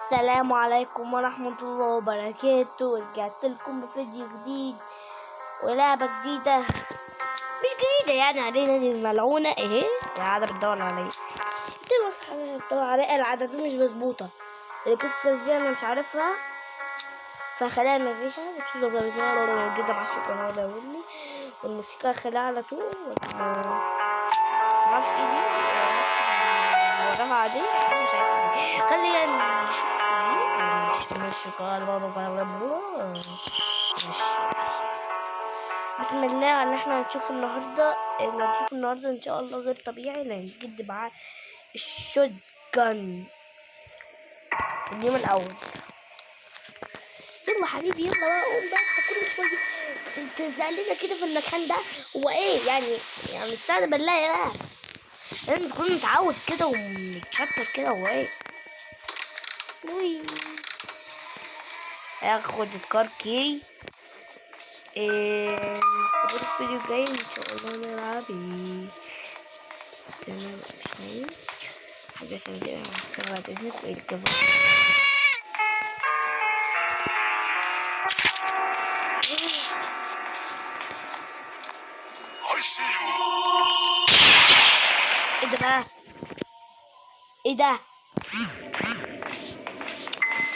السلام عليكم ورحمة الله وبركاته. رجعت لكم بفيديو جديد ولعبة جديدة، مش جديدة يعني علينا، دي الملعونة اهي قاعدة بتدور عليا. دي بس حاجة بتدور عليا، العدد مش مظبوطة، القصة دي انا مش عارفها فخلينا نلغيها ونشوف جدا مع الشوكولاتة ده يقولي، والموسيقى خليها على طول. معرفش ايه دي، وراها عادية مش عارفة. خلينا نشوف ايه دي. مش بسم الله. ان احنا هنشوف النهارده ان شاء الله غير طبيعي، لان نجيب معاه الشوت جن اليوم الاول. يلا حبيبي يلا بقى قوم بقى، انت كل شويه تزعلنا كده في المكان ده. هو ايه يعني استهدى بالله بقى، لازم تكون متعود كده ومتشطر كده. هو ايه اخد الكار كي. تقول الفيديو جاي ان شاء الله نلعب تمام. حاجة سنجلة بعد اذنك الكفر. ايه ده بقى؟ ايه ده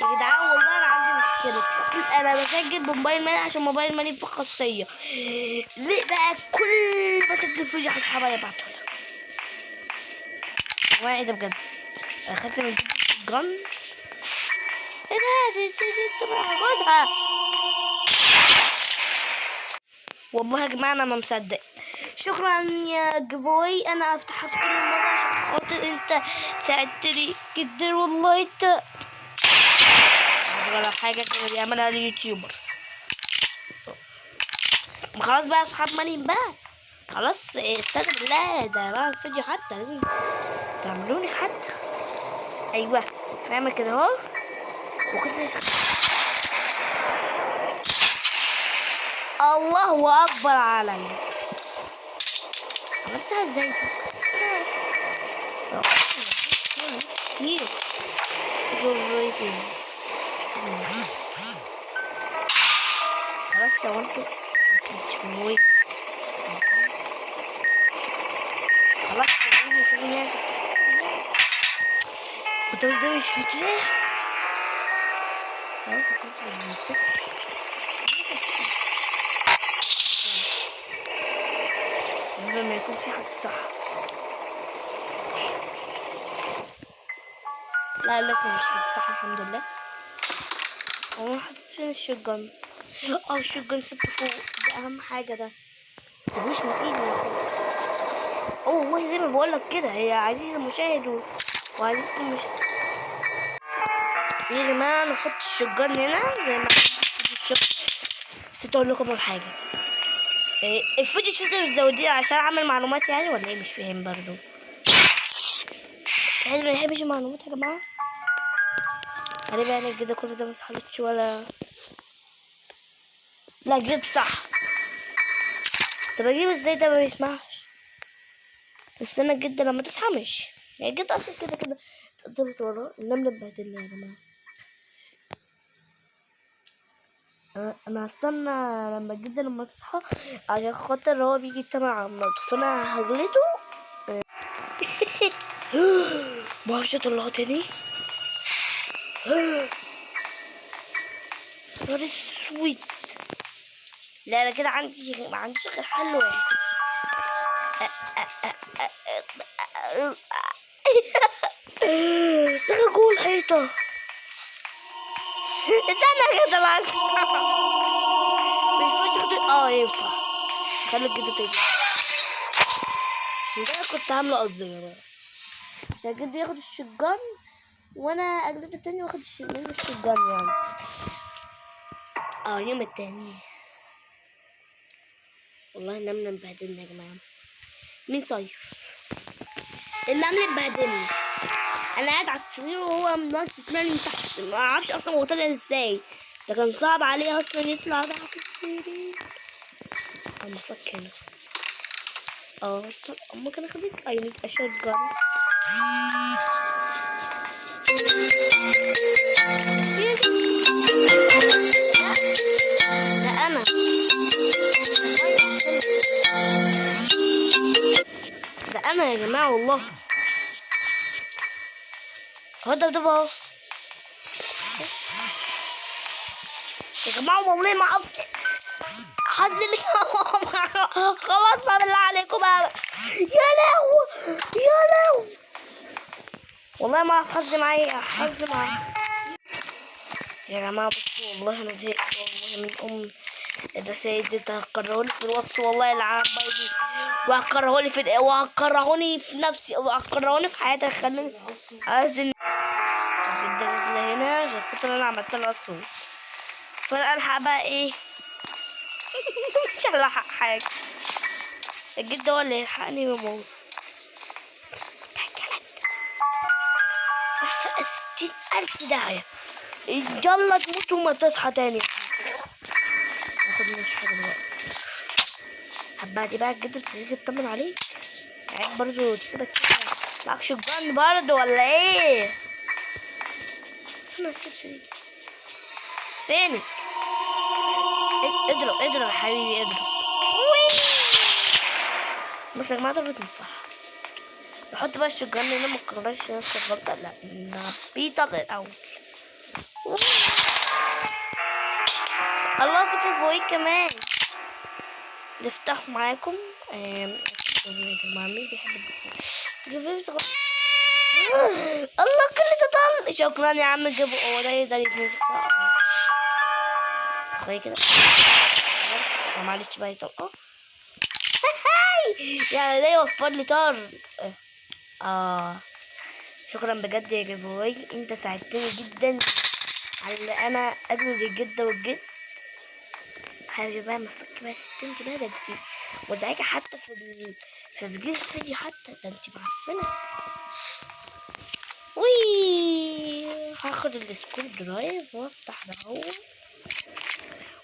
يا جدعان؟ والله انا عندي مشكلة، انا بسجل بموبايل ماني عشان موبايل ماني فيه خاصية. ليه بقى كل ما اسجل فيديو اصحابي يبعتوا لي؟ ايه ده بجد؟ اخدت من الجن. ايه ده؟ دي جوزها. والله يا جماعة انا ما مصدق. شكرا يا جفوي، انا افتحك كل مرة عشان خاطر انت ساعدتني جدا والله. انت ولا حاجة كده بيعملها اليوتيوبرز. خلاص بقى اصحاب ماني بقى، خلاص استنى بالله، ده بقى الفيديو حتى لازم تعملوني حتى. ايوه نعمل كده اهو وكده. الله اكبر عليا، عملتها ازاي دي؟ كتير خلاص سويته كشوي. خلاص مش لازم يعني ده مش كده. خلاص كنت مش كده. لما يكون في حد صح. لا لسه مش حد صح الحمد لله. انا حطيت فين الشوتجن؟ الشوتجن سبته فوق، ده اهم حاجه، ده متسيبوش من ايدي يا خالص. والله زي ما بقولك كده يا عزيزي المشاهد وعزيزتي المشاهد، يا جماعه نحط الشوتجن هنا زي ما نسيت اقول لكم الحاجه. الفيديو شفتوا مزودين عشان اعمل معلومات يعني، ولا ايه؟ مش فاهم برضو. يعني ما يحبش المعلومات يا جماعه. غالبا يعني الجدة كل ده متحلتش ولا لا جد صح. طب اجيبه ازاي ده؟ ما بيسمعش. بس انا الجدة لما تصحى مش يعني الجدة اصلا كده كده تقدروا وراه. النملة اتبهدلني يا جماعة. انا هستنى لما الجدة لما تصحى عشان خاطر هو بيجي يتمع على النضف، فانا هجلده. معرفش اطلعه تاني. نهار اسود. لا انا كده ما عنديش غير حل واحد. دخل جوه الحيطة. استنى يا جماعة. مينفعش اخد ينفع. خلي الجدة تاني. ده كنت عاملة قصدي يا جماعة عشان الجدة ياخد الشجان وانا اجلده تاني واخد الشجان يعني. اليوم التاني والله النملة مبهدلني يا جماعة. مين صيف؟ النملة مبهدلني. انا قاعد على السرير وهو منصت مالي من تحت، ما اعرفش اصلا هو طلع ازاي، ده كان صعب عليه اصلا يطلع تحت السرير. اما فك هنا. طب ممكن اخدك اي اشوت جن. جماعة والله اهو دبدب اهو يا جماعة والله ما اعرف حظي خلاص بقى بالله عليكم بقى يا لهوي يا لهوي والله ما اعرف حظي معايا حظي معايا يا جماعة. بصوا والله انا زهقت والله من الرسايل دي هتكرهوني في الواتس والله العظيم بايدي وهتكرهوني في نفسي وهتكرهوني في حياتي. خليني أذن الدرس هنا عشان خاطر انا عملت لها الصوت فانا الحق بقى ايه مش هلحق حاجة. الجد هو اللي يلحقني ويموت. 60,000 داعية يلا تموت وما تصحى تاني. هاخد منك حاجة دلوقتي حباتي بقى الجد بتيجي تطمن عليك عيب برضه تسيبك كده معكش الجن برضه ولا ايه؟ فين الست دي؟ فينك؟ اضرب يا حبيبي اضرب. بس يا جماعة ضربت الفرح نحط بقى الشجان هنا مكررش نفس الغلطة. لا نبيطة الأول. الله فكرة فوقي كمان نفتح معاكم. مين بيحب الله كل ده طل. شكرا يا عم جابوا هو ده يقدر يتمسك صح. تخيل كده معلش بقى يطلقه يعني ده يوفر لي طار. شكرا بجد يا جيفوي انت ساعدتني جدا على اللي انا ادمج الجد والجد. حبيبي بقى ما فك بقى 60 كده ده كتير وزعيكي حتى في تسجيل الفيديو حتى ده انت معفنه. هاخد السكول درايف وافتح ده هو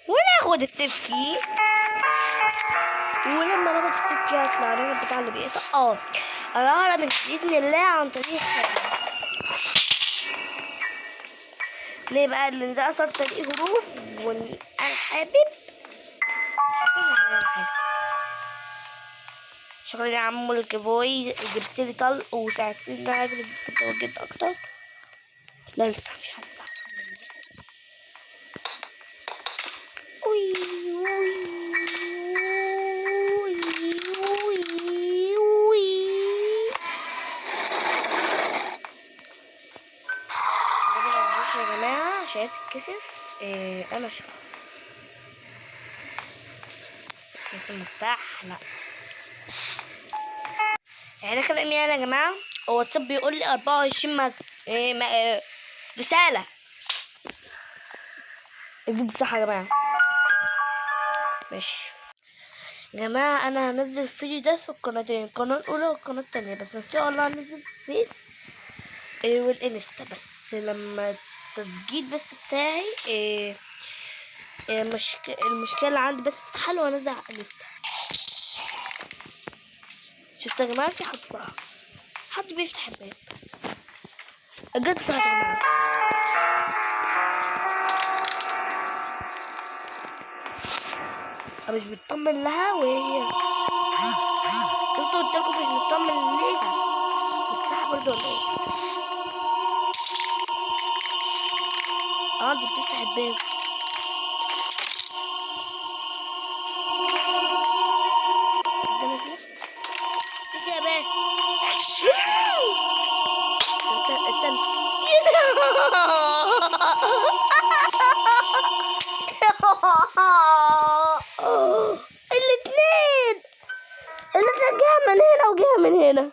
وناخد السيف كي ولما ناخد السيف كي هيطلع لنا البتاع اللي بيقطع انا هعرف باذن الله عن طريق ليه بقى اللي ده اثر طريق هروب وانا حابب شكرا يا عمو الكيبوي جبت لي طلق وساعدتني ان انا اجري جدا اكتر. لا لسه مفيش حد صح. يا جماعه عشان تتكسف انا شوف المفتاح لا يعني كده مين يا جماعه. هو واتساب بيقول لي 24 مثلا رساله الجد صح يا جماعه. ماشي يا جماعه انا هنزل الفيديو ده في القناتين القناه الاولى والقناه التانية بس ان شاء الله هنزل فيس والانستا بس لما التسجيل بس بتاعي المشكله اللي عندي بس تتحل وانزل على الانستا. شفتوا يا جماعه في حد صح حد بيفتح الباب الجد صح يا جماعه. مش بتطمن لها وهي شفتوا قلتلكوا مش بتطمن ليها الساعة برضه ولا ايه؟ انت بتفتح الباب ده نازلة تيجي يا باب استنى الاتنين جه من هنا وجه من هنا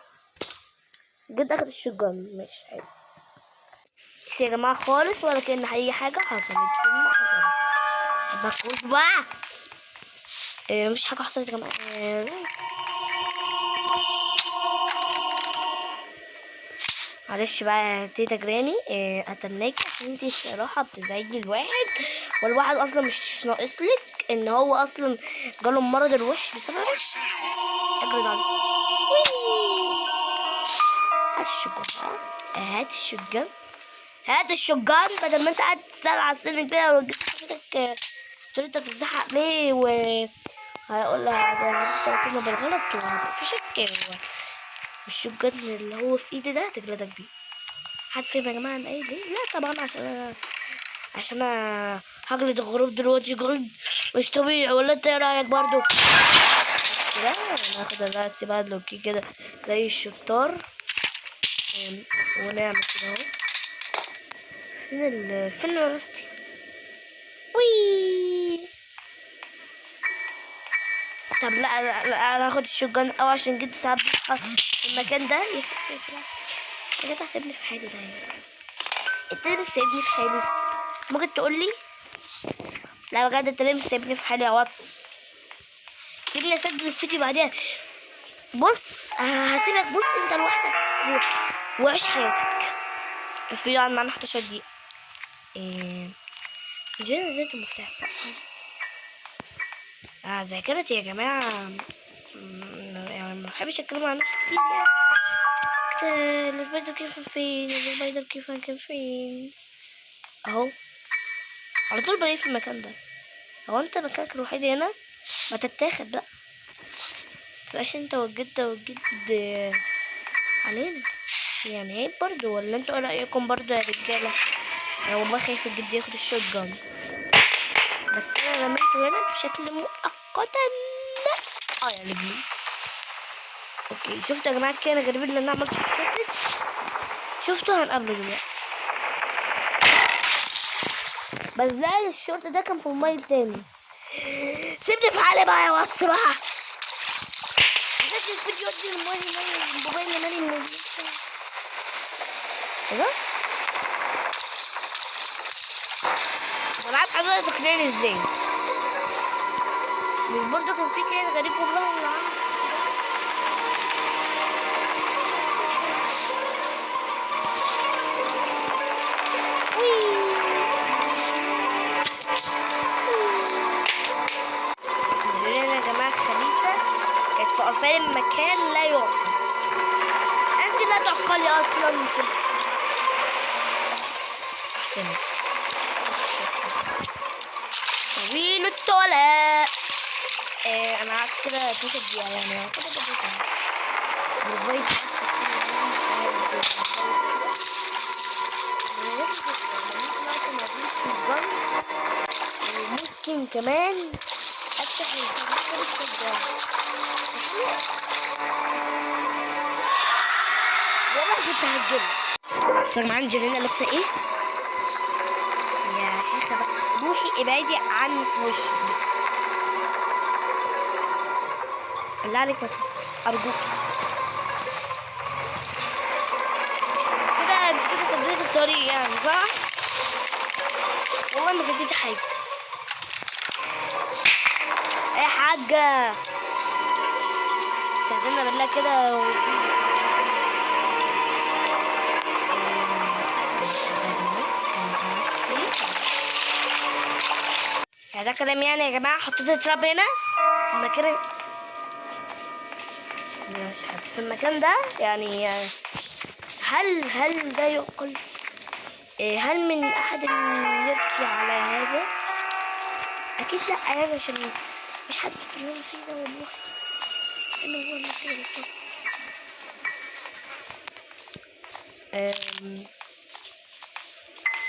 جد اخد الشجان مش عادي مش يا جماعه خالص ولا كأن اي حاجه حصلت فيلم حصلت بكوز بقى مش حاجه حصلت يا جماعه. معلش بقى تيتا جراني اتناكي عشان انتي الصراحه بتزعجي الواحد والواحد اصلا مش ناقصلك ان هو اصلا جاله المرض الوحش بسبب اجرد عليك. هات الشجان بدل ما انت قاعد تسأل على السن كده ولو جبت صاحبتك طريقتك تزحق ليه هيقول لها كلمة بالغلط وهتقفشك والشوت اللي هو في ايدي ده هتجلدك بيه. حد فيهم يا جماعه انا قايل ليه؟ لا طبعا عشان انا هجلد الغروب دلوقتي جلد مش طبيعي، ولا انت ايه رايك برضو؟ كده ناخد الراس بقى لوكي كده زي الشطار ونعمل كده اهو. فين الراس دي؟ وي. طب لا انا هاخد الشوجان او عشان جيت ساعات في المكان ده يا جدع سيبني في حالي بقى يا جدع. انت ليه مش سايبني في حالي؟ ممكن تقولي؟ لا بجد انت ليه مش سايبني في حالي يا واتس؟ سيبني اسجل الفيديو بعدين. بص هسيبك، بص انت لوحدك وعيش حياتك. الفيديو قعد معانا 11 دقيقة. جينا نزلت المفتاح ذاكرتي يا جماعة. يعني ما بحبش اتكلم عن نفسي كتير يعني. السبايدر كيف فين؟ السبايدر كيف كان فين؟ اهو على طول بلاقيه في المكان ده. هو انت مكانك الوحيد هنا؟ ما تتاخد بقى، متبقاش انت والجد علينا يعني. عيب برضو، ولا انتوا ايه رايكم برضو يا رجاله؟ انا والله خايف الجد ياخد الشوت جان، بس انا رميته هنا بشكل مؤقتا. يا رجلي. اوكي شفتوا يا جماعه الكائن الغريب اللي انا عملته في الشورتس؟ شفتوا؟ هنقابله دلوقتي. بس زي الشورت ده كان في موبايل تاني. سيبني في حالي بقى يا واتس بقى. نزلت الفيديو دي الموبايل مالي كده. انا عارف حضرتك تقنعني ازاي. مش برضه كان في كائن غريب والله اللي عامل يا جماعة خبيثة كانت في قفال المكان لا يعقل. انت لا تعقلي اصلا. طويل الطلاء. انا قعدت كده 12 دقيقة يعني كده ممكن كمان افتح الكمبيوتر والله كنت هتجن. بس يا جماعه انجلينا لابسه ايه يا شيخه بقى؟ روحي ابعدي عن وشي بالله عليك، ارجوكي كده. انت كده سديت الطريق يعني صح؟ والله ما سديت حاجه. يا حاجه استهدنا بالله كده ده كلام يعني يا جماعه. حطيت التراب هنا في المكان، مش في المكان ده يعني. هل ده يعقل؟ هل من احد يرضي على هذا؟ اكيد لا يعني، عشان مش حد في اللي فيه ده والله. انا هو اللي كده بالظبط.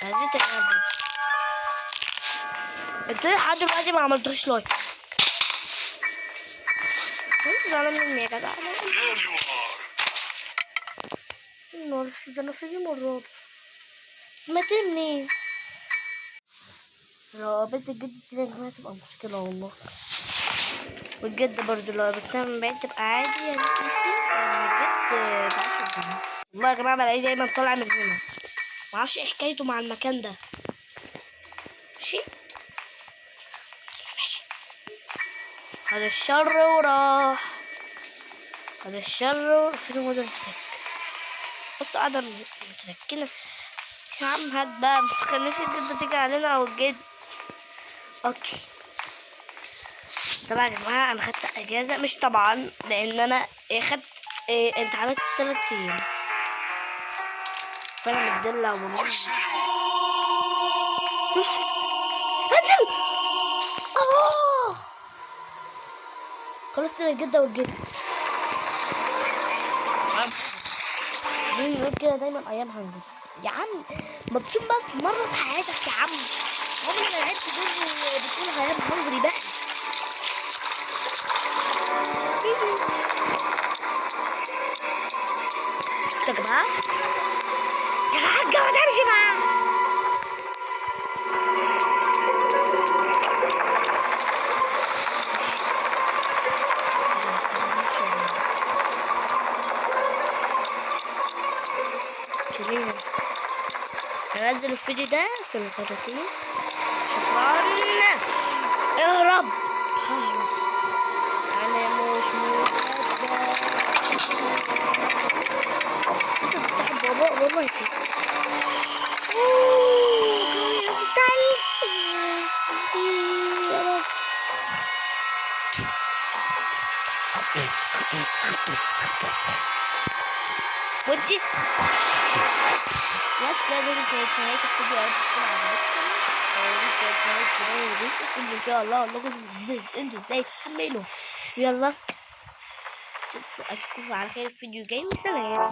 عايزين تجربوا. انتوا لحد دلوقتي ما عملتوش لايك. انت زعلان مني يا جدع؟ ده نصيبي مرات. سمعتني منين؟ لو قابلت الجد دي يا جماعة تبقى مشكلة والله. والجد برضه لو قابلتها من بعيد تبقى عادي يعني ماشي. يعني الجد بعشق جدا والله يا جماعة. بلاقيه دايما طالع من هنا، معرفش ايه حكايته مع المكان ده. ماشي خد الشر وراح. خد الشر فين هو ده السك؟ بص قاعدة متركنة يا عم. هات بقى متخليش الجد تيجي علينا او الجد. اوكي طبعا يا جماعة انا خدت اجازة، مش طبعا لان انا خدت امتحانات 3 ايام، فانا متدلع والله. خلصت من الجدة والجد. بتقول كده دايما ايام هنزل. يا عم مبسوط بس مرة في حياتك يا عم. عمري ما لعبت جزء بتقول ايام هنزل بقى. شفت يا جماعة؟ يا حاجة ما تمشي معاه. هنزل الفيديو ده في القناتين. شكرا. اهرب انا مش مصدق. بابا والله نسيت. ودي بس لازم كانت نهاية الفيديو تكون عجبتكم. ودي كانت نهاية الفيديو ان شاء الله لكم انتوا ازاي تحملوا. يلا اشوفكم على خير في الفيديو الجاي وسلام.